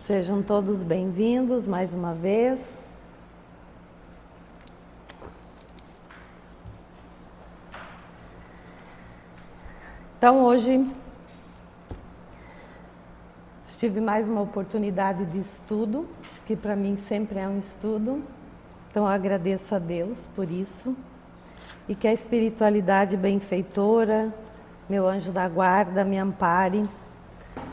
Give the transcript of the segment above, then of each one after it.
Sejam todos bem-vindos mais uma vez. Então, hoje tive mais uma oportunidade de estudo, que para mim sempre é um estudo. Então, eu agradeço a Deus por isso. E que a espiritualidade benfeitora, meu anjo da guarda, me ampare,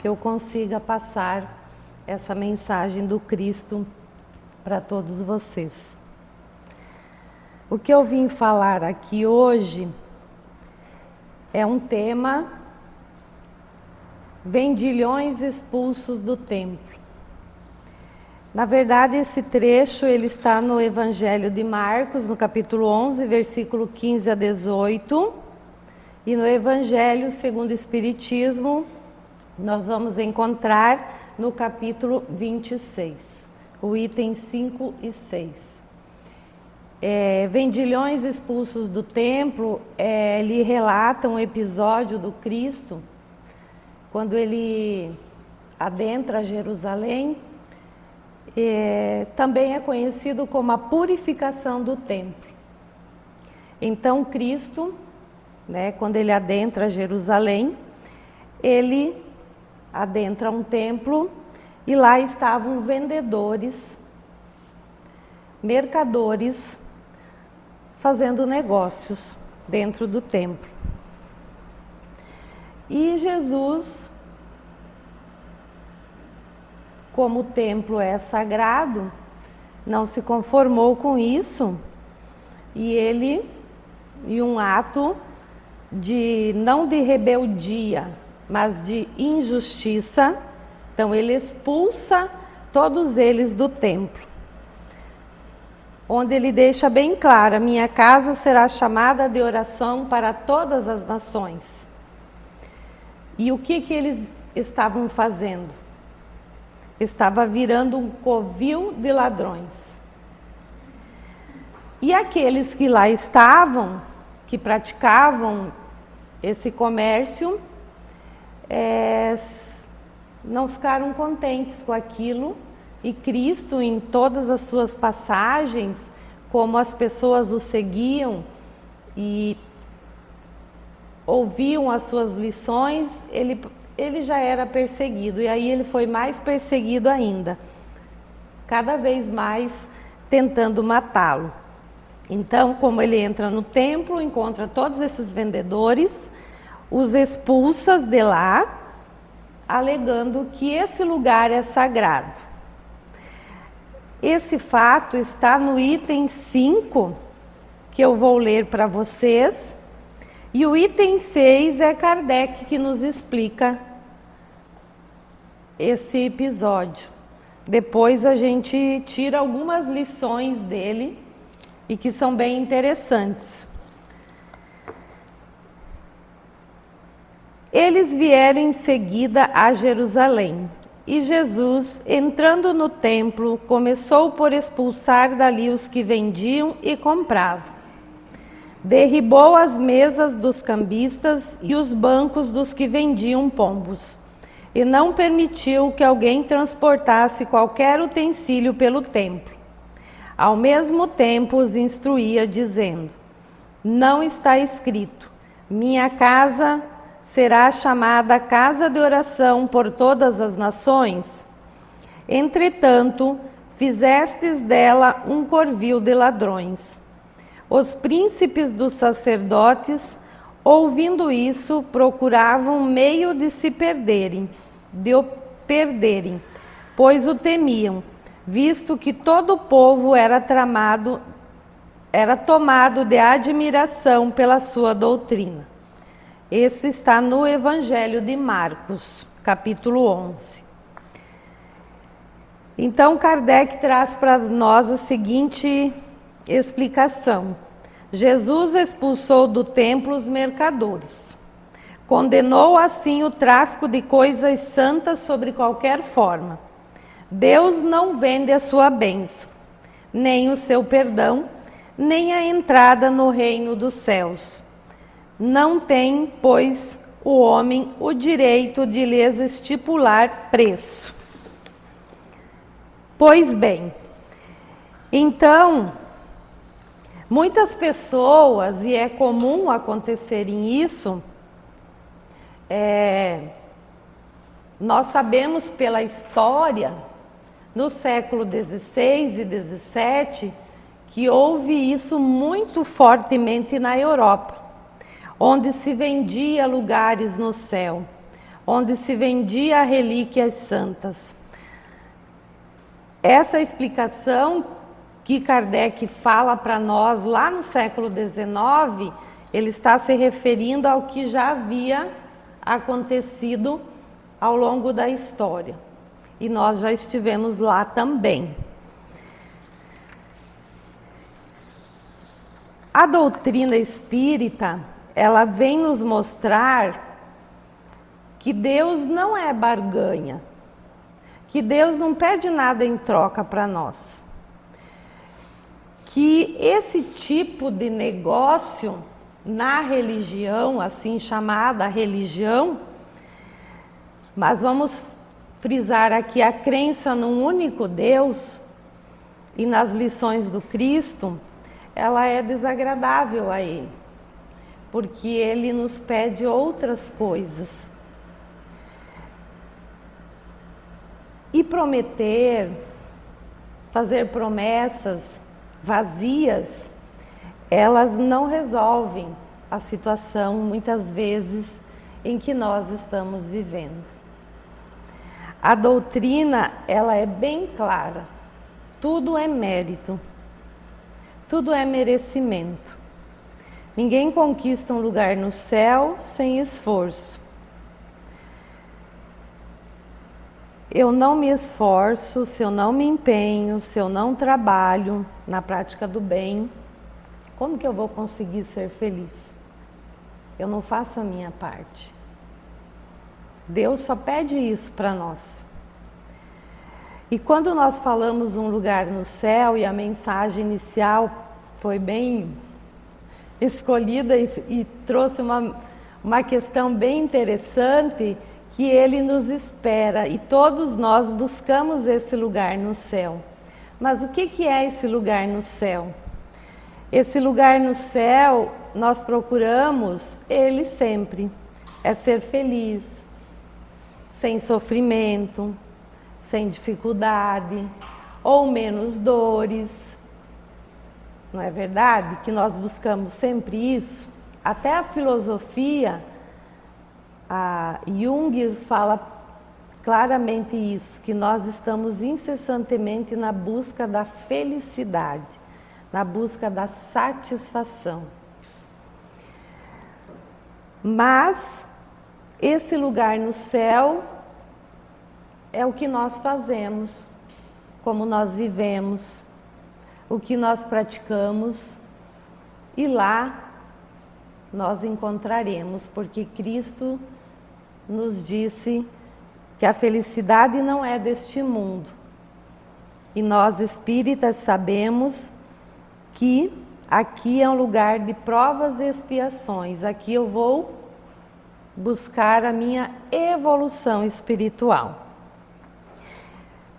que eu consiga passar essa mensagem do Cristo para todos vocês. O que eu vim falar aqui hoje é um tema: vendilhões expulsos do templo. Na verdade, esse trecho ele está no Evangelho de Marcos, no capítulo 11, versículo 15 a 18. E no Evangelho segundo o Espiritismo, nós vamos encontrar no capítulo 26, o item 5 e 6. Vendilhões expulsos do templo, ele relata um episódio do Cristo, quando ele adentra Jerusalém. Também é conhecido como a purificação do templo. Então Cristo, quando ele adentra Jerusalém, ele adentra um templo e lá estavam vendedores, mercadores, fazendo negócios dentro do templo. E Jesus, como o templo é sagrado, não se conformou com isso, e ele, em um ato não de rebeldia, mas de injustiça, então ele expulsa todos eles do templo, onde ele deixa bem claro: a minha casa será chamada de oração para todas as nações. E o que eles estavam fazendo? Estava virando um covil de ladrões. E aqueles que lá estavam, que praticavam esse comércio, não ficaram contentes com aquilo, e Cristo, em todas as suas passagens, como as pessoas o seguiam e ouviam as suas lições, ele já era perseguido, e aí ele foi mais perseguido ainda, cada vez mais tentando matá-lo. Então, como ele entra no templo, encontra todos esses vendedores, os expulsa de lá, alegando que esse lugar é sagrado. Esse fato está no item 5, que eu vou ler para vocês, e o item 6 é Kardec que nos explica esse episódio. Depois a gente tira algumas lições dele e que são bem interessantes. Eles vieram em seguida a Jerusalém, e Jesus, entrando no templo, começou por expulsar dali os que vendiam e compravam. Derribou as mesas dos cambistas e os bancos dos que vendiam pombos, e não permitiu que alguém transportasse qualquer utensílio pelo templo. Ao mesmo tempo os instruía, dizendo: não está escrito: minha casa será chamada casa de oração por todas as nações? Entretanto, fizestes dela um covil de ladrões. Os príncipes dos sacerdotes, ouvindo isso, procuravam meio de se perderem, pois o temiam, visto que todo o povo era tomado de admiração pela sua doutrina. Isso está no Evangelho de Marcos, capítulo 11. Então, Kardec traz para nós a seguinte explicação: Jesus expulsou do templo os mercadores. Condenou assim o tráfico de coisas santas sobre qualquer forma. Deus não vende a sua bênção, nem o seu perdão, nem a entrada no reino dos céus. Não tem, pois, o homem o direito de lhes estipular preço. Pois bem, então, muitas pessoas, e é comum acontecerem isso, nós sabemos pela história, no século XVI e XVII, que houve isso muito fortemente na Europa, onde se vendia lugares no céu, onde se vendia relíquias santas. Essa explicação que Kardec fala para nós lá no século XIX, ele está se referindo ao que já havia acontecido ao longo da história. E nós já estivemos lá também. A doutrina espírita, ela vem nos mostrar que Deus não é barganha, que Deus não pede nada em troca para nós. Que esse tipo de negócio na religião, assim chamada religião, mas vamos frisar aqui a crença num único Deus e nas lições do Cristo, ela é desagradável a Ele, porque Ele nos pede outras coisas. E prometer, fazer promessas vazias, elas não resolvem a situação, muitas vezes, em que nós estamos vivendo. A doutrina, ela é bem clara. Tudo é mérito. Tudo é merecimento. Ninguém conquista um lugar no céu sem esforço. Eu não me esforço, se eu não me empenho, se eu não trabalho na prática do bem, como que eu vou conseguir ser feliz? Eu não faço a minha parte. Deus só pede isso para nós. E quando nós falamos um lugar no céu, e a mensagem inicial foi bem escolhida e trouxe uma questão bem interessante, que Ele nos espera e todos nós buscamos esse lugar no céu. Mas o que é esse lugar no céu? Esse lugar no céu, nós procuramos Ele sempre. É ser feliz, sem sofrimento, sem dificuldade, ou menos dores. Não é verdade que nós buscamos sempre isso? Até a filosofia, a Jung fala claramente isso, que nós estamos incessantemente na busca da felicidade, na busca da satisfação. Mas esse lugar no céu é o que nós fazemos, como nós vivemos, o que nós praticamos, e lá nós encontraremos, porque Cristo nos disse que a felicidade não é deste mundo. E nós espíritas sabemos que aqui é um lugar de provas e expiações. Aqui eu vou buscar a minha evolução espiritual.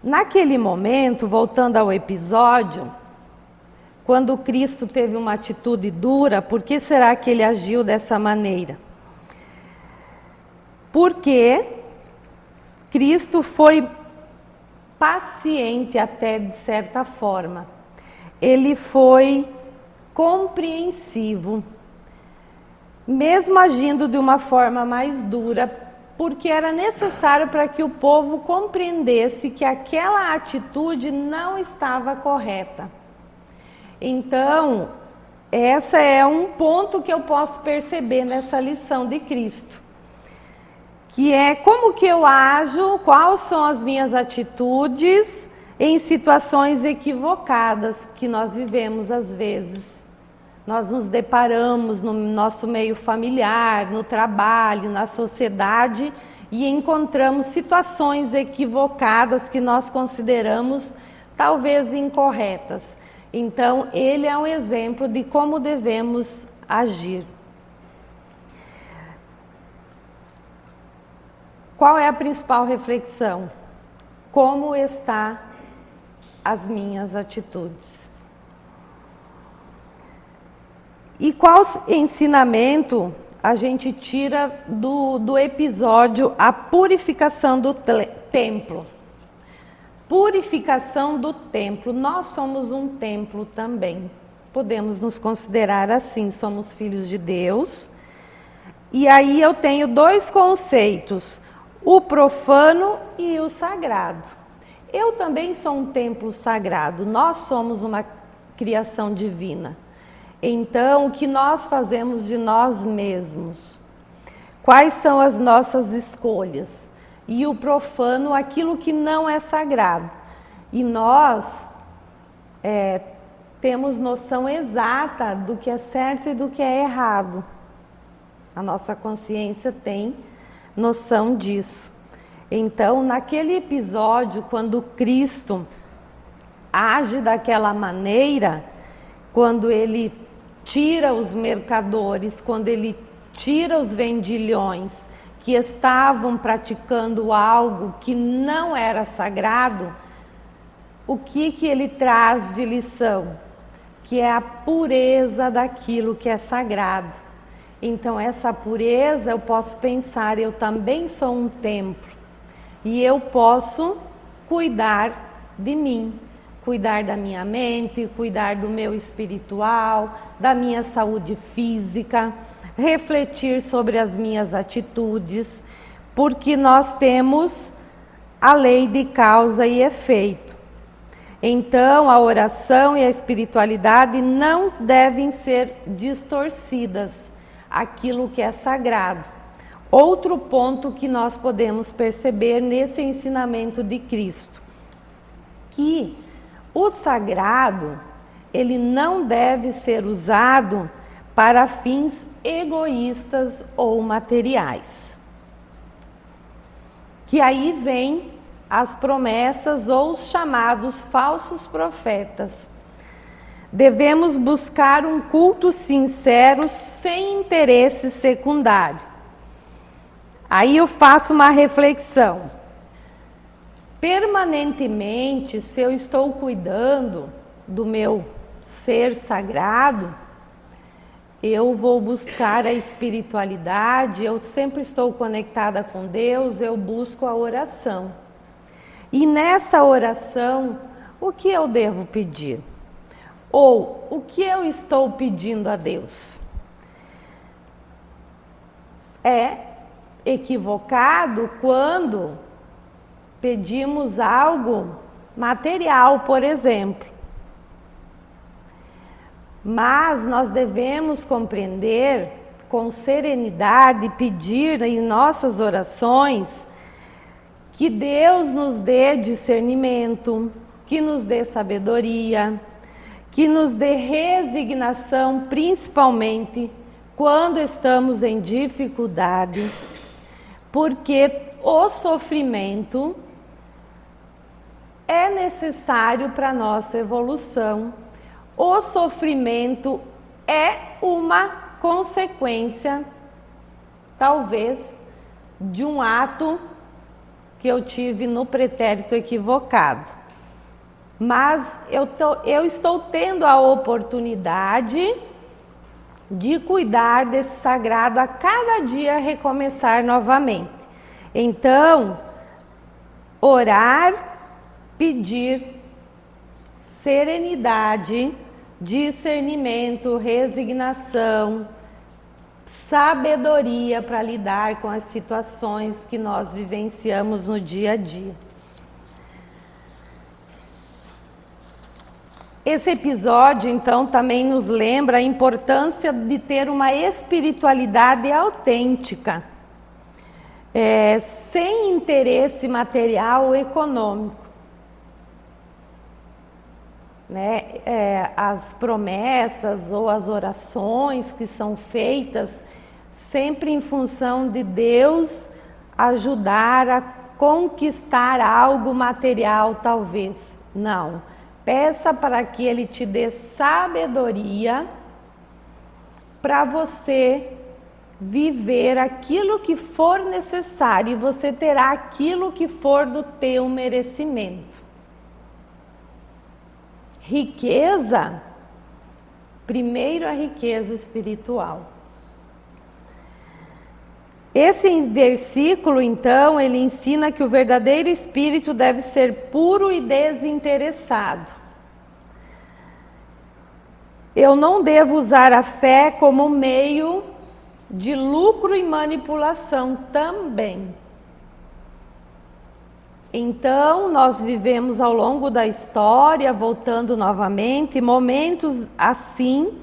Naquele momento, voltando ao episódio, quando Cristo teve uma atitude dura, por que será que ele agiu dessa maneira? Porque Cristo foi paciente até de certa forma. Ele foi compreensivo, mesmo agindo de uma forma mais dura, porque era necessário para que o povo compreendesse que aquela atitude não estava correta. Então, esse é um ponto que eu posso perceber nessa lição de Cristo, que é como que eu ajo, quais são as minhas atitudes em situações equivocadas que nós vivemos às vezes. Nós nos deparamos no nosso meio familiar, no trabalho, na sociedade, e encontramos situações equivocadas que nós consideramos talvez incorretas. Então, ele é um exemplo de como devemos agir. Qual é a principal reflexão? Como está as minhas atitudes. E qual ensinamento a gente tira do episódio A Purificação do Templo? Purificação do templo. Nós somos um templo também. Podemos nos considerar assim, somos filhos de Deus. E aí eu tenho dois conceitos, o profano e o sagrado. Eu também sou um templo sagrado, nós somos uma criação divina. Então, o que nós fazemos de nós mesmos? Quais são as nossas escolhas? E o profano, aquilo que não é sagrado. E nós temos noção exata do que é certo e do que é errado. A nossa consciência tem noção disso. Então, naquele episódio, quando Cristo age daquela maneira, quando ele tira os mercadores, quando ele tira os vendilhões que estavam praticando algo que não era sagrado, o que ele traz de lição? Que é a pureza daquilo que é sagrado. Então, essa pureza, eu posso pensar, eu também sou um templo. E eu posso cuidar de mim, cuidar da minha mente, cuidar do meu espiritual, da minha saúde física, refletir sobre as minhas atitudes, porque nós temos a lei de causa e efeito. Então, a oração e a espiritualidade não devem ser distorcidas, aquilo que é sagrado. Outro ponto que nós podemos perceber nesse ensinamento de Cristo, que o sagrado, ele não deve ser usado para fins egoístas ou materiais. Que aí vem as promessas ou os chamados falsos profetas. Devemos buscar um culto sincero sem interesse secundário. Aí eu faço uma reflexão. Permanentemente, se eu estou cuidando do meu ser sagrado, eu vou buscar a espiritualidade, eu sempre estou conectada com Deus, eu busco a oração. E nessa oração, o que eu devo pedir? Ou o que eu estou pedindo a Deus? É equivocado quando pedimos algo material, por exemplo. Mas nós devemos compreender com serenidade, pedir em nossas orações que Deus nos dê discernimento, que nos dê sabedoria, que nos dê resignação, principalmente quando estamos em dificuldade, porque o sofrimento é necessário para a nossa evolução. O sofrimento é uma consequência, talvez, de um ato que eu tive no pretérito equivocado. Mas eu estou tendo a oportunidade de cuidar desse sagrado a cada dia, recomeçar novamente. Então, orar, pedir serenidade, discernimento, resignação, sabedoria para lidar com as situações que nós vivenciamos no dia a dia. Esse episódio, então, também nos lembra a importância de ter uma espiritualidade autêntica, sem interesse material ou econômico. As promessas ou as orações que são feitas sempre em função de Deus ajudar a conquistar algo material, talvez. Não. Peça para que Ele te dê sabedoria para você viver aquilo que for necessário e você terá aquilo que for do teu merecimento. Riqueza, primeiro a riqueza espiritual. Esse versículo, então, ele ensina que o verdadeiro espírito deve ser puro e desinteressado. Eu não devo usar a fé como meio de lucro e manipulação também. Então, nós vivemos ao longo da história, voltando novamente, momentos assim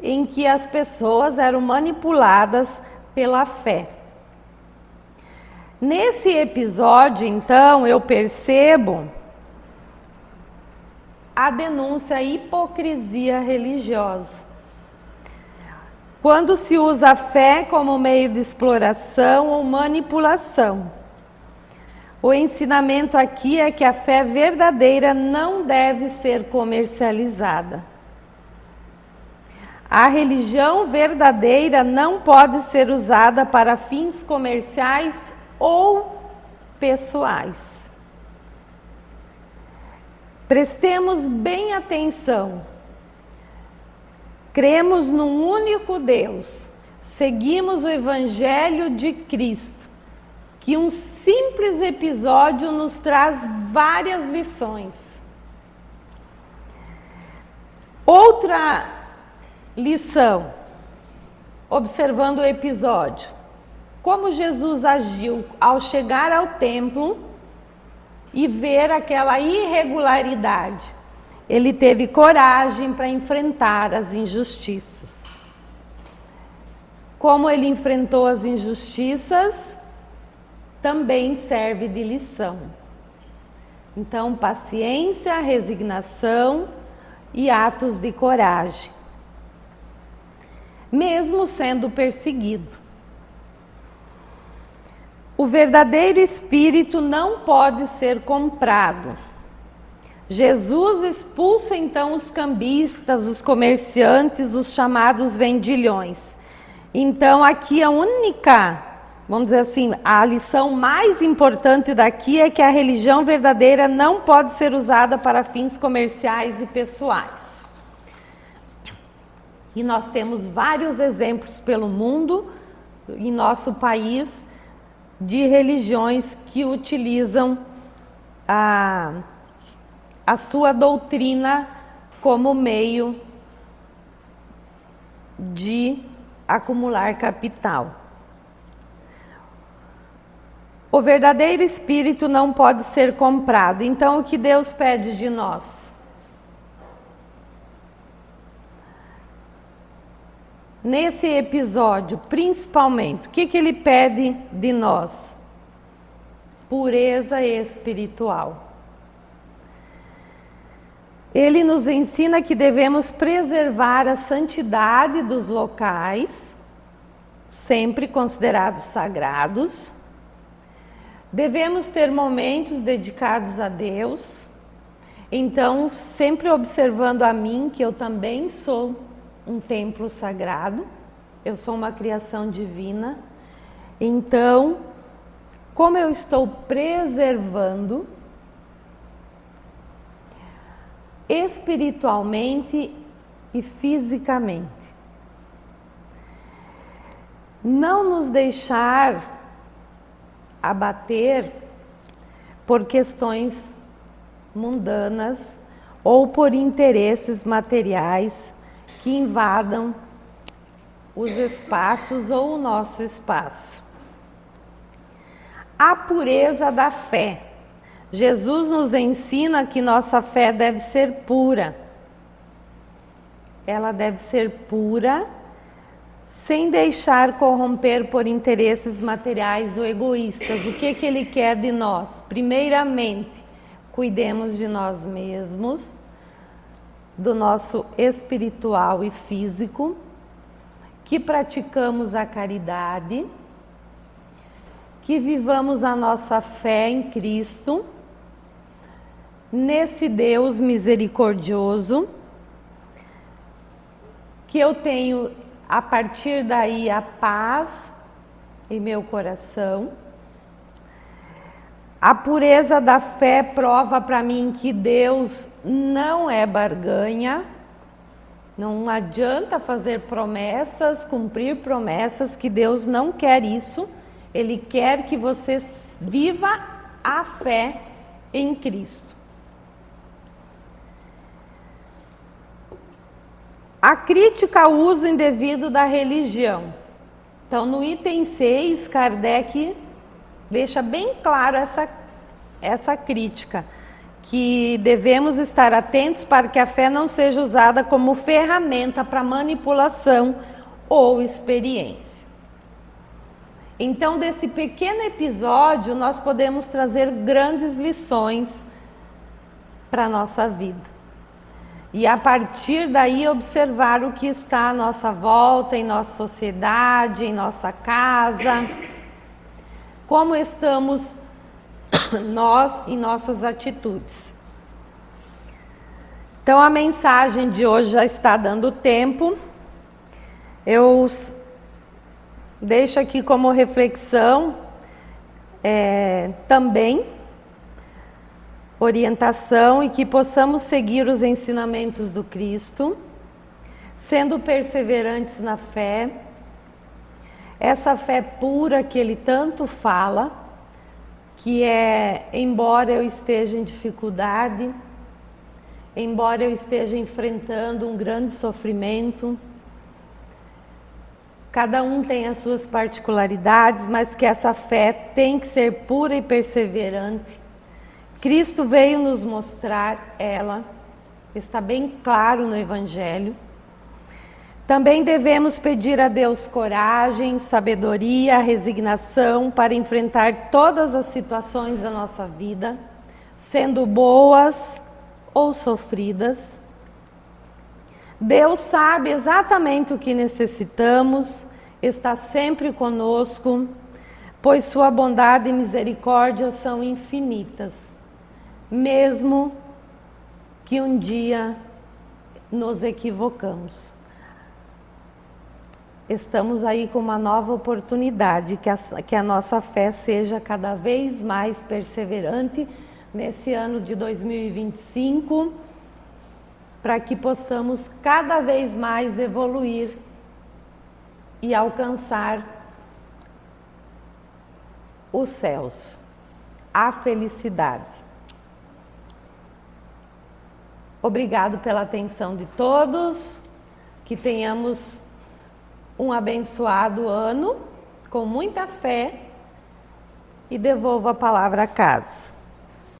em que as pessoas eram manipuladas pela fé. Nesse episódio, então, eu percebo a denúncia à hipocrisia religiosa. Quando se usa a fé como meio de exploração ou manipulação. O ensinamento aqui é que a fé verdadeira não deve ser comercializada. A religião verdadeira não pode ser usada para fins comerciais ou pessoais. Prestemos bem atenção. Cremos num único Deus. Seguimos o Evangelho de Cristo, que um simples episódio nos traz várias lições. Outra lição, observando o episódio. Como Jesus agiu ao chegar ao templo e ver aquela irregularidade. Ele teve coragem para enfrentar as injustiças. Como ele enfrentou as injustiças, também serve de lição. Então, paciência, resignação e atos de coragem. Mesmo sendo perseguido. O verdadeiro espírito não pode ser comprado. Jesus expulsa então os cambistas, os comerciantes, os chamados vendilhões. Então aqui a única, vamos dizer assim, a lição mais importante daqui é que a religião verdadeira não pode ser usada para fins comerciais e pessoais. E nós temos vários exemplos pelo mundo, em nosso país, de religiões que utilizam a sua doutrina como meio de acumular capital. O verdadeiro espírito não pode ser comprado. Então, o que Deus pede de nós? Nesse episódio, principalmente, o que Ele pede de nós? Pureza espiritual. Ele nos ensina que devemos preservar a santidade dos locais, sempre considerados sagrados. Devemos ter momentos dedicados a Deus. Então, sempre observando a mim, que eu também sou um templo sagrado, eu sou uma criação divina. Então, como eu estou preservando espiritualmente e fisicamente. Não nos deixar abater por questões mundanas ou por interesses materiais que invadam os espaços ou o nosso espaço. A pureza da fé. Jesus nos ensina que nossa fé deve ser pura. Ela deve ser pura, sem deixar corromper por interesses materiais ou egoístas. O que Ele quer de nós? Primeiramente, cuidemos de nós mesmos, do nosso espiritual e físico, que praticamos a caridade, que vivamos a nossa fé em Cristo, nesse Deus misericordioso, que eu tenho a partir daí a paz em meu coração, A pureza da fé prova para mim que Deus não é barganha. Não adianta fazer promessas, cumprir promessas, que Deus não quer isso. Ele quer que você viva a fé em Cristo. A crítica ao uso indevido da religião. Então, no item 6, Kardec deixa bem claro essa crítica, que devemos estar atentos para que a fé não seja usada como ferramenta para manipulação ou experiência. Então, desse pequeno episódio, nós podemos trazer grandes lições para a nossa vida. E a partir daí observar o que está à nossa volta, em nossa sociedade, em nossa casa, como estamos nós em nossas atitudes. Então a mensagem de hoje já está dando tempo. Eu deixo aqui como reflexão também orientação, e que possamos seguir os ensinamentos do Cristo, sendo perseverantes na fé, essa fé pura que Ele tanto fala, que embora eu esteja em dificuldade, embora eu esteja enfrentando um grande sofrimento, cada um tem as suas particularidades, mas que essa fé tem que ser pura e perseverante. Cristo veio nos mostrar ela, está bem claro no Evangelho. Também devemos pedir a Deus coragem, sabedoria, resignação para enfrentar todas as situações da nossa vida, sendo boas ou sofridas. Deus sabe exatamente o que necessitamos, está sempre conosco, pois sua bondade e misericórdia são infinitas. Mesmo que um dia nos equivocamos. Estamos aí com uma nova oportunidade, que a nossa fé seja cada vez mais perseverante nesse ano de 2025, para que possamos cada vez mais evoluir e alcançar os céus, a felicidade. Obrigado pela atenção de todos, que tenhamos um abençoado ano, com muita fé, e devolvo a palavra a casa.